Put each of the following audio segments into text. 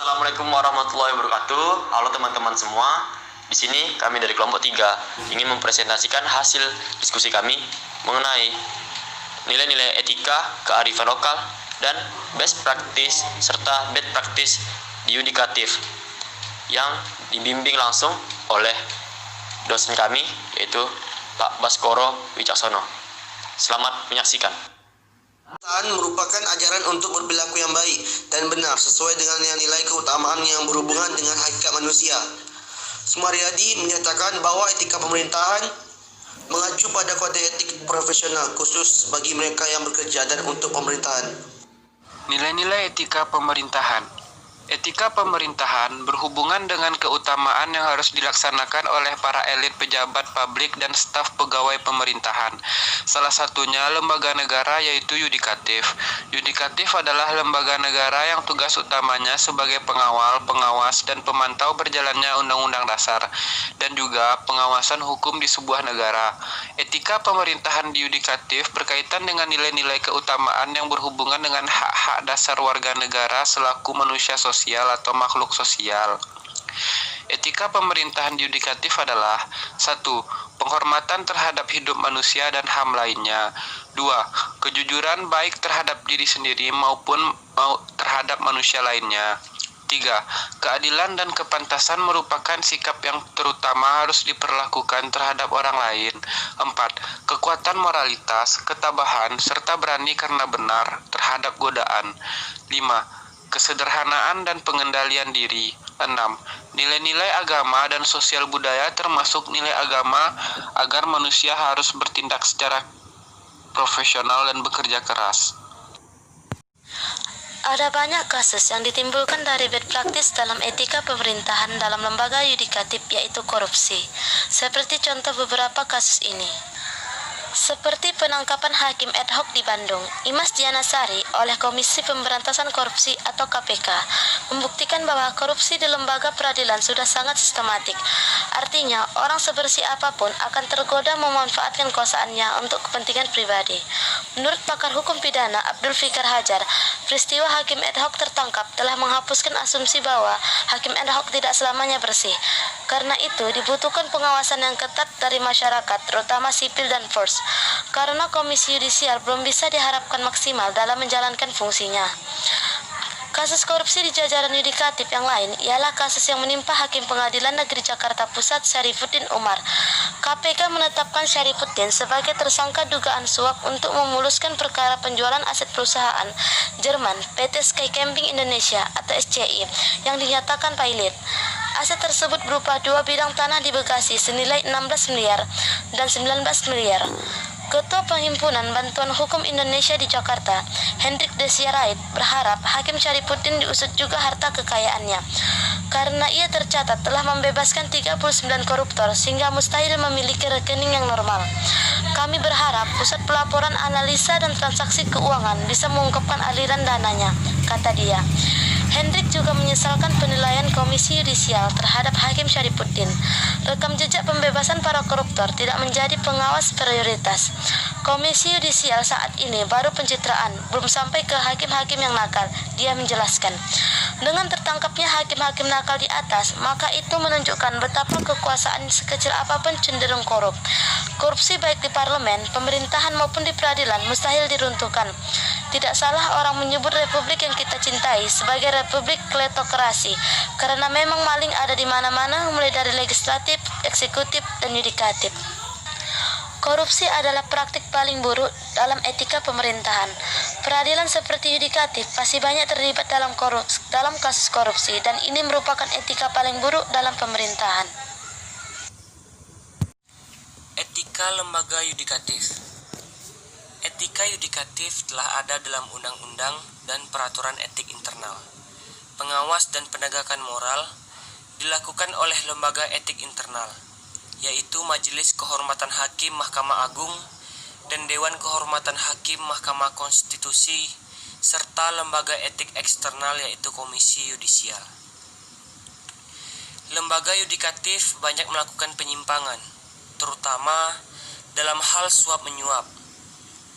Assalamualaikum warahmatullahi wabarakatuh. Halo teman-teman semua. Di sini kami dari kelompok 3 ingin mempresentasikan hasil diskusi kami mengenai nilai-nilai etika, kearifan lokal, dan best practice serta bad practice di yudikatif yang dibimbing langsung oleh dosen kami yaitu Pak Baskoro Wicaksono. Selamat menyaksikan. Merupakan ajaran untuk berperilaku yang baik dan benar sesuai dengan nilai-nilai keutamaan yang berhubungan dengan hakikat manusia. Sumaryadi menyatakan bahwa etika pemerintahan mengacu pada kode etik profesional khusus bagi mereka yang bekerja dan untuk pemerintahan. Nilai-nilai etika pemerintahan. Etika pemerintahan berhubungan dengan keutamaan yang harus dilaksanakan oleh para elit pejabat publik dan staf pegawai pemerintahan. Salah satunya lembaga negara yaitu yudikatif. Yudikatif adalah lembaga negara yang tugas utamanya sebagai pengawal, pengawas, dan pemantau berjalannya undang-undang dasar, dan juga pengawasan hukum di sebuah negara. Etika pemerintahan di yudikatif berkaitan dengan nilai-nilai keutamaan yang berhubungan dengan hak-hak dasar warga negara selaku manusia sosial atau makhluk sosial. Etika pemerintahan yudikatif adalah 1. Penghormatan terhadap hidup manusia dan HAM lainnya. 2. Kejujuran baik terhadap diri sendiri maupun terhadap manusia lainnya. 3. Keadilan dan kepantasan merupakan sikap yang terutama harus diperlakukan terhadap orang lain. 4. Kekuatan moralitas, ketabahan, serta berani karena benar terhadap godaan. 5. Kesederhanaan dan pengendalian diri. 6. Nilai-nilai agama dan sosial budaya termasuk nilai agama agar manusia harus bertindak secara profesional dan bekerja keras. Ada banyak kasus yang ditimbulkan dari bad practice dalam etika pemerintahan dalam lembaga yudikatif yaitu korupsi. Seperti contoh beberapa kasus ini. Seperti penangkapan hakim ad hoc di Bandung, Imas Dianasari oleh Komisi Pemberantasan Korupsi atau KPK, membuktikan bahwa korupsi di lembaga peradilan sudah sangat sistematik. Artinya, orang sebersih apapun akan tergoda memanfaatkan kuasaannya untuk kepentingan pribadi. Menurut pakar hukum pidana Abdul Fikar Hajar, peristiwa hakim ad hoc tertangkap telah menghapuskan asumsi bahwa hakim ad hoc tidak selamanya bersih. Karena itu, dibutuhkan pengawasan yang ketat dari masyarakat, terutama sipil dan pers. Karena komisi yudisial belum bisa diharapkan maksimal dalam menjalankan fungsinya. Kasus korupsi di jajaran yudikatif yang lain ialah kasus yang menimpa Hakim Pengadilan Negeri Jakarta Pusat Syarifuddin Umar. KPK menetapkan Syarifuddin sebagai tersangka dugaan suap untuk memuluskan perkara penjualan aset perusahaan Jerman PT Sky Camping Indonesia atau SCI yang dinyatakan pailit. Aset tersebut berupa 2 bidang tanah di Bekasi senilai 16 miliar dan 19 miliar. Ketua Perhimpunan Bantuan Hukum Indonesia di Jakarta, Hendrik Desirait, berharap Hakim Syarifuddin diusut juga harta kekayaannya, karena ia tercatat telah membebaskan 39 koruptor sehingga mustahil memiliki rekening yang normal. Kami berharap Pusat Pelaporan Analisa dan Transaksi Keuangan bisa mengungkapkan aliran dananya, kata dia. Hendrik juga menyesalkan penilaian Komisi Yudisial terhadap Hakim Syarifuddin. Rekam jejak pembebasan para koruptor tidak menjadi pengawas prioritas. Komisi Yudisial saat ini baru pencitraan, belum sampai ke hakim-hakim yang nakal, dia menjelaskan. Dengan tertangkapnya hakim-hakim nakal di atas, maka itu menunjukkan betapa kekuasaan sekecil apapun cenderung korup. Korupsi baik di parlemen, pemerintahan maupun di peradilan mustahil diruntuhkan. Tidak salah orang menyebut republik yang kita cintai sebagai republik kleptokrasi, karena memang maling ada di mana-mana, mulai dari legislatif, eksekutif, dan yudikatif. Korupsi adalah praktik paling buruk dalam etika pemerintahan. Peradilan seperti yudikatif pasti banyak terlibat dalam kasus korupsi, dan ini merupakan etika paling buruk dalam pemerintahan. Etika lembaga yudikatif. Etika yudikatif telah ada dalam undang-undang dan peraturan etik internal. Pengawas dan penegakan moral dilakukan oleh lembaga etik internal, yaitu Majelis Kehormatan Hakim Mahkamah Agung dan Dewan Kehormatan Hakim Mahkamah Konstitusi, serta lembaga etik eksternal yaitu Komisi Yudisial. Lembaga yudikatif banyak melakukan penyimpangan, terutama dalam hal suap menyuap.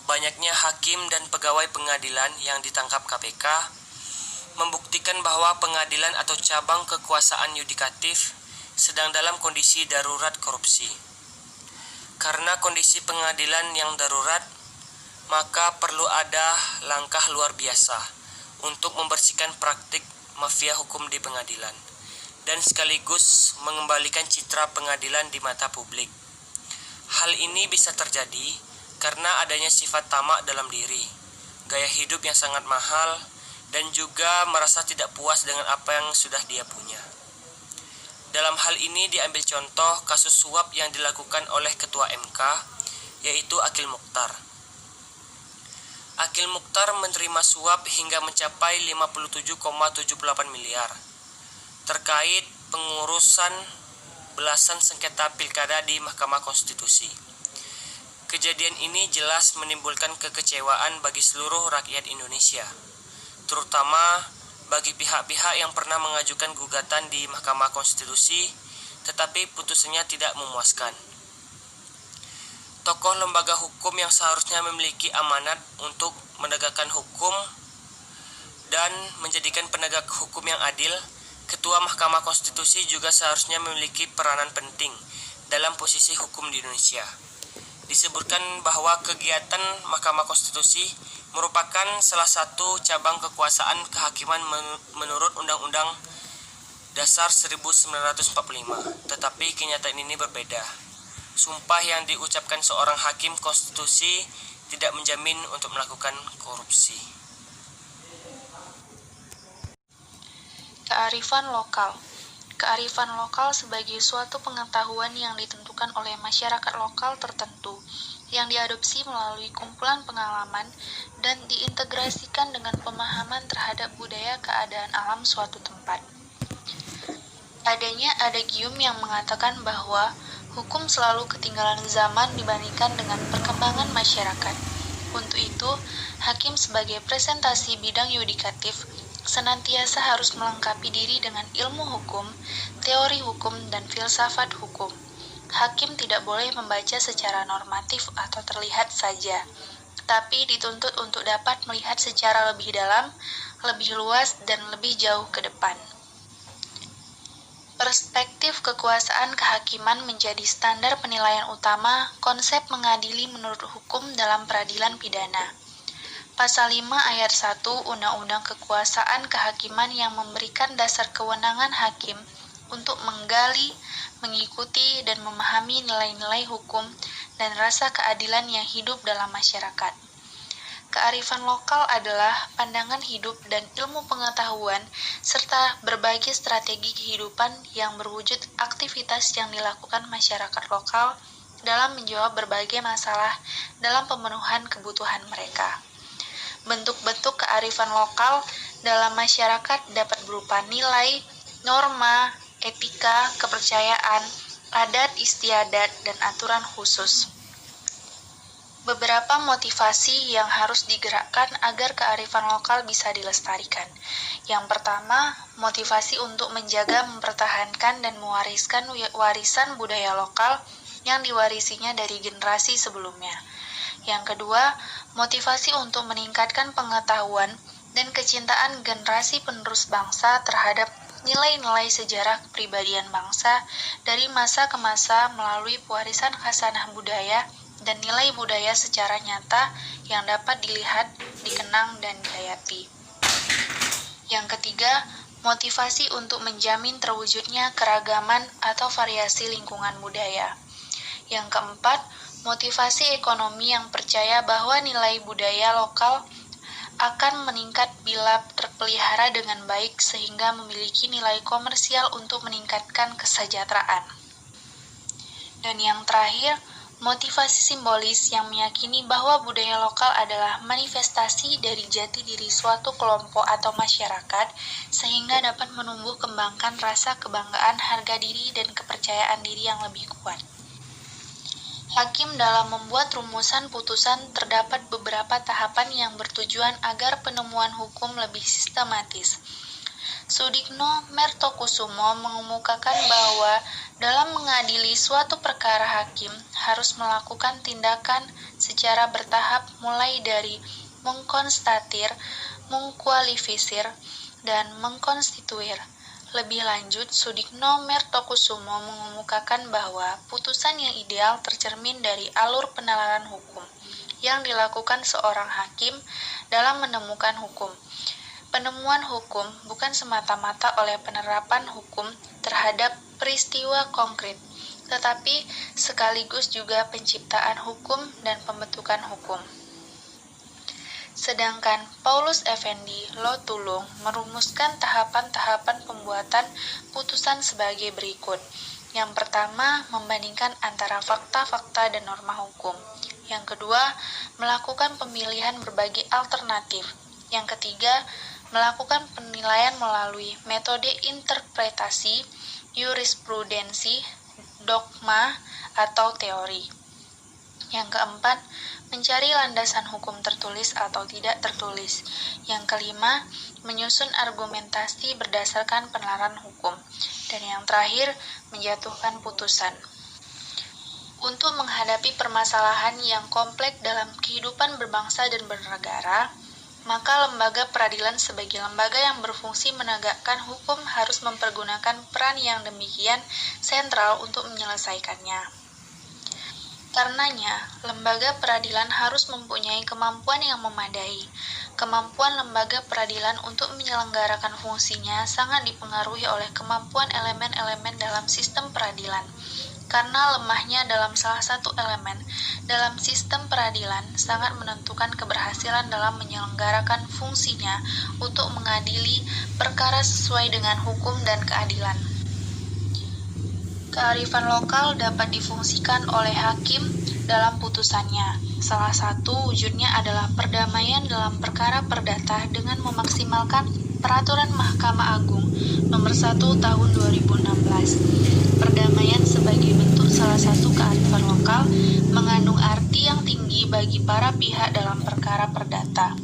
Banyaknya hakim dan pegawai pengadilan yang ditangkap KPK membuktikan bahwa pengadilan atau cabang kekuasaan yudikatif sedang dalam kondisi darurat korupsi. Karena kondisi pengadilan yang darurat, maka perlu ada langkah luar biasa untuk membersihkan praktik mafia hukum di pengadilan dan sekaligus mengembalikan citra pengadilan di mata publik. Hal ini bisa terjadi karena adanya sifat tamak dalam diri, gaya hidup yang sangat mahal, dan juga merasa tidak puas dengan apa yang sudah dia punya. Dalam hal ini diambil contoh kasus suap yang dilakukan oleh Ketua MK, yaitu Akil Mukhtar. Akil Mukhtar menerima suap hingga mencapai 57,78 miliar terkait pengurusan belasan sengketa pilkada di Mahkamah Konstitusi. Kejadian ini jelas menimbulkan kekecewaan bagi seluruh rakyat Indonesia, terutama bagi pihak-pihak yang pernah mengajukan gugatan di Mahkamah Konstitusi, tetapi putusannya tidak memuaskan. Tokoh lembaga hukum yang seharusnya memiliki amanat untuk menegakkan hukum dan menjadikan penegak hukum yang adil, Ketua Mahkamah Konstitusi juga seharusnya memiliki peranan penting dalam posisi hukum di Indonesia. Disebutkan bahwa kegiatan Mahkamah Konstitusi merupakan salah satu cabang kekuasaan kehakiman menurut Undang-Undang Dasar 1945, tetapi kenyataan ini berbeda. Sumpah yang diucapkan seorang hakim konstitusi tidak menjamin untuk melakukan korupsi. Kearifan lokal. Kearifan lokal sebagai suatu pengetahuan yang ditentukan oleh masyarakat lokal tertentu, yang diadopsi melalui kumpulan pengalaman dan diintegrasikan dengan pemahaman terhadap budaya keadaan alam suatu tempat. Adanya adagium yang mengatakan bahwa hukum selalu ketinggalan zaman dibandingkan dengan perkembangan masyarakat. Untuk itu, hakim sebagai presentasi bidang yudikatif senantiasa harus melengkapi diri dengan ilmu hukum, teori hukum, dan filsafat hukum. Hakim tidak boleh membaca secara normatif atau terlihat saja, tapi dituntut untuk dapat melihat secara lebih dalam, lebih luas, dan lebih jauh ke depan. Perspektif kekuasaan kehakiman menjadi standar penilaian utama konsep mengadili menurut hukum dalam peradilan pidana. Pasal 5 ayat 1 Undang-Undang Kekuasaan Kehakiman yang memberikan dasar kewenangan hakim untuk menggali, mengikuti, dan memahami nilai-nilai hukum dan rasa keadilan yang hidup dalam masyarakat. Kearifan lokal adalah pandangan hidup dan ilmu pengetahuan serta berbagai strategi kehidupan yang berwujud aktivitas yang dilakukan masyarakat lokal dalam menjawab berbagai masalah dalam pemenuhan kebutuhan mereka. Bentuk-bentuk kearifan lokal dalam masyarakat dapat berupa nilai, norma, etika, kepercayaan, adat istiadat, dan aturan khusus. Beberapa motivasi yang harus digerakkan agar kearifan lokal bisa dilestarikan. Yang pertama, motivasi untuk menjaga, mempertahankan, dan mewariskan warisan budaya lokal yang diwarisinya dari generasi sebelumnya. Yang kedua, motivasi untuk meningkatkan pengetahuan dan kecintaan generasi penerus bangsa terhadap nilai-nilai sejarah kepribadian bangsa dari masa ke masa melalui pewarisan khasanah budaya dan nilai budaya secara nyata yang dapat dilihat, dikenang, dan dihayati. Yang ketiga, motivasi untuk menjamin terwujudnya keragaman atau variasi lingkungan budaya. Yang keempat, motivasi ekonomi yang percaya bahwa nilai budaya lokal akan meningkat bila terpelihara dengan baik sehingga memiliki nilai komersial untuk meningkatkan kesejahteraan. Dan yang terakhir, motivasi simbolis yang meyakini bahwa budaya lokal adalah manifestasi dari jati diri suatu kelompok atau masyarakat sehingga dapat menumbuh kembangkan rasa kebanggaan, harga diri, dan kepercayaan diri yang lebih kuat. Hakim dalam membuat rumusan putusan terdapat beberapa tahapan yang bertujuan agar penemuan hukum lebih sistematis. Sudikno Mertokusumo mengemukakan bahwa dalam mengadili suatu perkara hakim harus melakukan tindakan secara bertahap mulai dari mengkonstatir, mengkualifisir, dan mengkonstituir. Lebih lanjut, Sudikno Mertokusumo mengemukakan bahwa putusan yang ideal tercermin dari alur penalaran hukum yang dilakukan seorang hakim dalam menemukan hukum. Penemuan hukum bukan semata-mata oleh penerapan hukum terhadap peristiwa konkret, tetapi sekaligus juga penciptaan hukum dan pembentukan hukum. Sedangkan Paulus Effendi Lotulung merumuskan tahapan-tahapan pembuatan putusan sebagai berikut. Yang pertama, membandingkan antara fakta-fakta dan norma hukum. Yang kedua, melakukan pemilihan berbagai alternatif. Yang ketiga, melakukan penilaian melalui metode interpretasi, jurisprudensi, dogma, atau teori. Yang keempat, mencari landasan hukum tertulis atau tidak tertulis. Yang kelima, menyusun argumentasi berdasarkan penalaran hukum. Dan yang terakhir, menjatuhkan putusan. Untuk menghadapi permasalahan yang kompleks dalam kehidupan berbangsa dan bernegara, maka lembaga peradilan sebagai lembaga yang berfungsi menegakkan hukum harus mempergunakan peran yang demikian sentral untuk menyelesaikannya. Karenanya, lembaga peradilan harus mempunyai kemampuan yang memadai. Kemampuan lembaga peradilan untuk menyelenggarakan fungsinya sangat dipengaruhi oleh kemampuan elemen-elemen dalam sistem peradilan. Karena lemahnya dalam salah satu elemen dalam sistem peradilan sangat menentukan keberhasilan dalam menyelenggarakan fungsinya untuk mengadili perkara sesuai dengan hukum dan keadilan. Kearifan lokal dapat difungsikan oleh hakim dalam putusannya. Salah satu wujudnya adalah perdamaian dalam perkara perdata dengan memaksimalkan Peraturan Mahkamah Agung Nomor 1 Tahun 2016. Perdamaian sebagai bentuk salah satu kearifan lokal mengandung arti yang tinggi bagi para pihak dalam perkara perdata.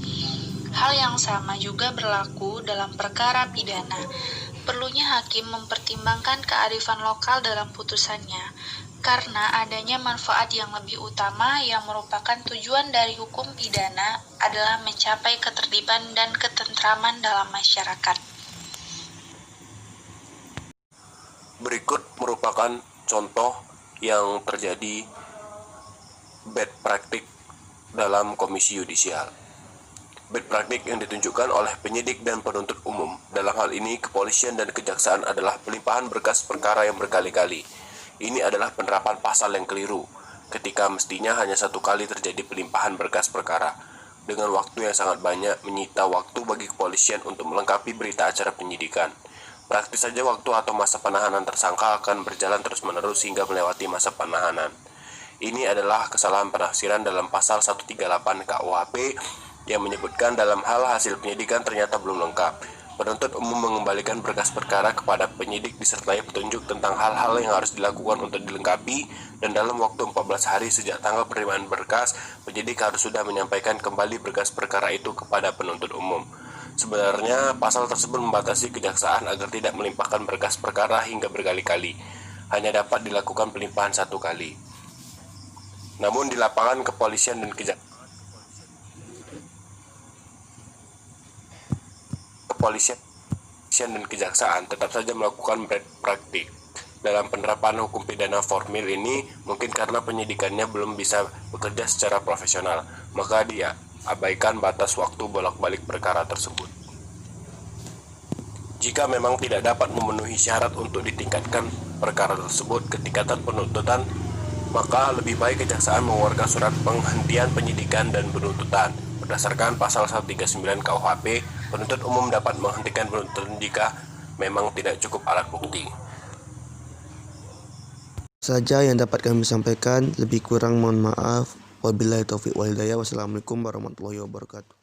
Hal yang sama juga berlaku dalam perkara pidana. Perlunya hakim mempertimbangkan kearifan lokal dalam putusannya, karena adanya manfaat yang lebih utama yang merupakan tujuan dari hukum pidana adalah mencapai ketertiban dan ketentraman dalam masyarakat. Berikut merupakan contoh yang terjadi bad practice dalam komisi yudisial. Bad practice yang ditunjukkan oleh penyidik dan penuntut umum. Dalam hal ini, kepolisian dan kejaksaan adalah pelimpahan berkas perkara yang berkali-kali. Ini adalah penerapan pasal yang keliru, ketika mestinya hanya satu kali terjadi pelimpahan berkas perkara. Dengan waktu yang sangat banyak, menyita waktu bagi kepolisian untuk melengkapi berita acara penyidikan. Praktis saja waktu atau masa penahanan tersangka akan berjalan terus-menerus hingga melewati masa penahanan. Ini adalah kesalahan penafsiran dalam pasal 138 KUHP yang menyebutkan dalam hal hasil penyidikan ternyata belum lengkap. Penuntut umum mengembalikan berkas perkara kepada penyidik disertai petunjuk tentang hal-hal yang harus dilakukan untuk dilengkapi, dan dalam waktu 14 hari sejak tanggal penerimaan berkas, penyidik harus sudah menyampaikan kembali berkas perkara itu kepada penuntut umum. Sebenarnya, pasal tersebut membatasi kejaksaan agar tidak melimpahkan berkas perkara hingga berkali-kali. Hanya dapat dilakukan pelimpahan satu kali. Namun di lapangan kepolisian dan kejaksaan tetap saja melakukan bad practice dalam penerapan hukum pidana formil ini, mungkin karena penyidikannya belum bisa bekerja secara profesional, maka dia abaikan batas waktu bolak-balik perkara tersebut. Jika memang tidak dapat memenuhi syarat untuk ditingkatkan perkara tersebut ke tingkatan penuntutan, maka lebih baik kejaksaan mengeluarkan surat penghentian penyidikan dan penuntutan. Berdasarkan pasal 139 KUHP, penuntut umum dapat menghentikan penuntutan jika memang tidak cukup alat bukti. Saja yang dapat kami sampaikan, lebih kurang mohon maaf. Wabillahi taufiq wal hidayah. Wassalamualaikum warahmatullahi wabarakatuh.